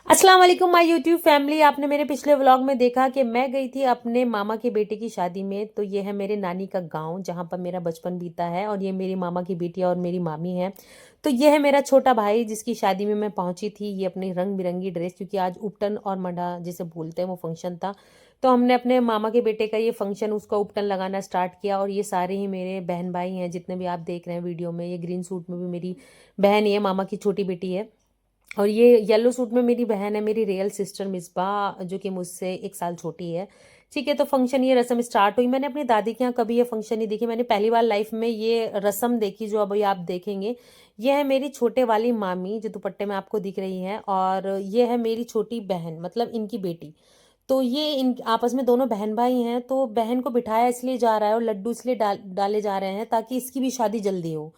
अस्सलाम वालेकुम my YouTube family. आपने मेरे पिछले व्लॉग में देखा कि मैं गई थी अपने मामा के बेटे की शादी में। तो ये है मेरे नानी का गांव जहां पर मेरा बचपन बीता है, और ये मेरी मामा की बेटी और मेरी मामी है। तो ये है मेरा छोटा भाई जिसकी शादी में मैं पहुंची थी। ये अपनी रंग बिरंगी ड्रेस, क्योंकि आज उपटन और मडा जिसे बोलते हैं वो फंक्शन था। तो हमने अपने मामा के बेटे का ये फंक्शन, उसका उपटन लगाना स्टार्ट किया। और ये सारे ही मेरे बहन भाई हैं जितने भी आप देख रहे हैं वीडियो में। ये ग्रीन सूट में भी मेरी बहन ही है, मामा की छोटी बेटी है। और ये येलो सूट में मेरी बहन है, मेरी रियल सिस्टर मिसबा, जो कि मुझसे 1 साल छोटी है। ठीक है, तो फंक्शन, ये रस्म स्टार्ट हुई। मैंने अपनी दादी के यहाँ कभी ये फंक्शन नहीं देखी। मैंने पहली बार लाइफ में ये रस्म देखी जो अभी आप देखेंगे। ये है मेरी छोटे वाली मामी जो दुपट्टे में आपको दिख रही है, और ये है मेरी छोटी बहन, मतलब इनकी बेटी। तो ये इन आपस में दोनों बहन भाई हैं। तो बहन को बिठाया इसलिए जा रहा है और लड्डू इसलिए डाले जा रहे हैं ताकि इसकी भी शादी जल्दी हो।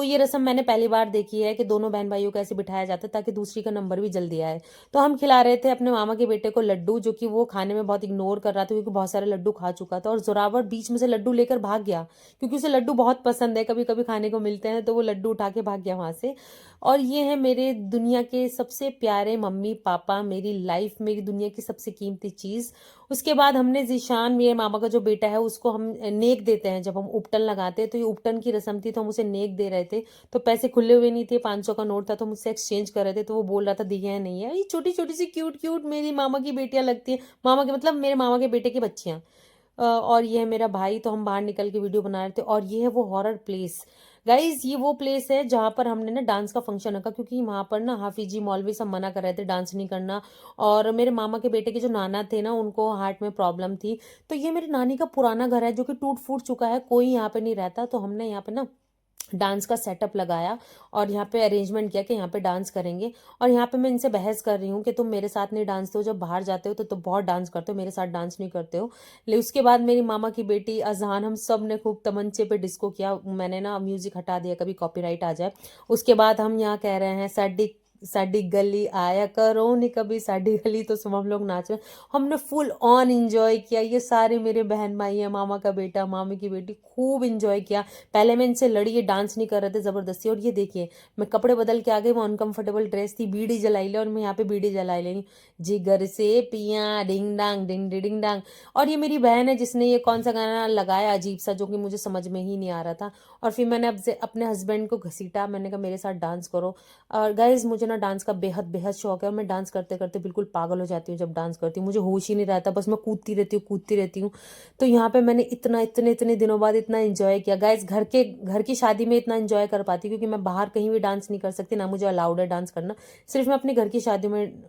ये रस्म मैंने पहली बार देखी है कि दोनों बहन भाइयों को ऐसे बिठाया जाता है ताकि दूसरी का नंबर भी जल्दी आए। तो हम खिला रहे थे अपने मामा के बेटे को लड्डू, जो कि वो खाने में बहुत इग्नोर कर रहा था क्योंकि बहुत सारे लड्डू खा चुका था। और जोरावर बीच में से लड्डू लेकर भाग गया, क्योंकि उसे लड्डू बहुत पसंद है, कभी कभी खाने को मिलते हैं तो वो लड्डू उठा के भाग गया वहां से। और ये है मेरे दुनिया के सबसे प्यारे मम्मी पापा, मेरी लाइफ, मेरी दुनिया की सबसे कीमती चीज। उसके बाद हमने जीशान, मेरे मामा का जो बेटा है, उसको हम नेक देते हैं जब हम उपटन लगाते हैं। तो ये उपटन की रस्म थी, तो हम उसे नेक दे रहे थे। तो पैसे खुले हुए नहीं थे, 500 का नोट था, तो मुझसे एक्सचेंज कर रहे थे। तो वो बोल रहा था दिए हैं नहीं है। ये छोटी छोटी सी क्यूट क्यूट मेरी मामा की बेटियां लगती है, मामा के मतलब मेरे मामा के बेटे की बच्चियां। और ये है मेरा भाई। तो हम बाहर निकल के वीडियो बना रहे थे। और ये है वो हॉरर प्लेस। गाइज, ये वो प्लेस है जहाँ पर हमने ना डांस का फंक्शन रखा, क्योंकि वहां पर ना हाफिजी मौलवी सब मना कर रहे थे डांस नहीं करना। और मेरे मामा के बेटे के जो नाना थे ना, उनको हार्ट में प्रॉब्लम थी। तो ये मेरी नानी का पुराना घर है जो कि टूट फूट चुका है, कोई यहाँ पे नहीं रहता। तो हमने यहाँ पे ना डांस का सेटअप लगाया और यहाँ पे अरेंजमेंट किया कि यहाँ पे डांस करेंगे। और यहाँ पे मैं इनसे बहस कर रही हूँ कि तुम मेरे साथ नहीं डांसते हो, जब बाहर जाते हो तो तुम बहुत डांस करते हो, मेरे साथ डांस नहीं करते हो। लेकिन उसके बाद मेरी मामा की बेटी अजहान, हम सब ने खूब तमंचे पे डिस्को किया। मैंने ना म्यूजिक हटा दिया कभी कॉपीराइट आ जाए। उसके बाद हम यहाँ कह रहे हैं साडी साडी गली आया करो नी कभी साडी गली, तो सब हम लोग नाच रहे। हमने फुल ऑन एंजॉय किया। ये सारे मेरे बहन भाई हैं, मामा का बेटा, मामी की बेटी, खूब एंजॉय किया। पहले मैं इनसे लड़ी, ये डांस नहीं कर रहे थे जबरदस्ती। और ये देखिए, मैं कपड़े बदल के आ गई, वो अनकंफर्टेबल ड्रेस थी, बीड़ी जलाई ले, और मैं यहाँ पे बीड़ी जलाई ले, जिगर से पिया डिंग डांग डिंग डिंग डांग। और ये मेरी बहन है जिसने ये कौन सा गाना लगाया अजीब सा, जो कि मुझे समझ में ही नहीं आ रहा था। और फिर मैंने अब से अपने हस्बैंड को घसीटा, मैंने कहा मेरे साथ डांस करो। और गाइज, मुझे ना डांस का बेहद बेहद शौक है, और मैं डांस करते करते बिल्कुल पागल हो जाती हूँ। जब डांस करती हूँ मुझे होश ही नहीं रहता, बस मैं कूदती रहती हूँ कूदती रहती हूँ। तो यहाँ पे मैंने इतना इतने इतने दिनों बाद इतना एंजॉय किया। गाइस, घर की शादी में इतना एंजॉय कर पाती, क्योंकि मैं बाहर कहीं भी डांस नहीं कर सकती, ना मुझे अलाउड है डांस करना। सिर्फ मैं अपने घर की शादी में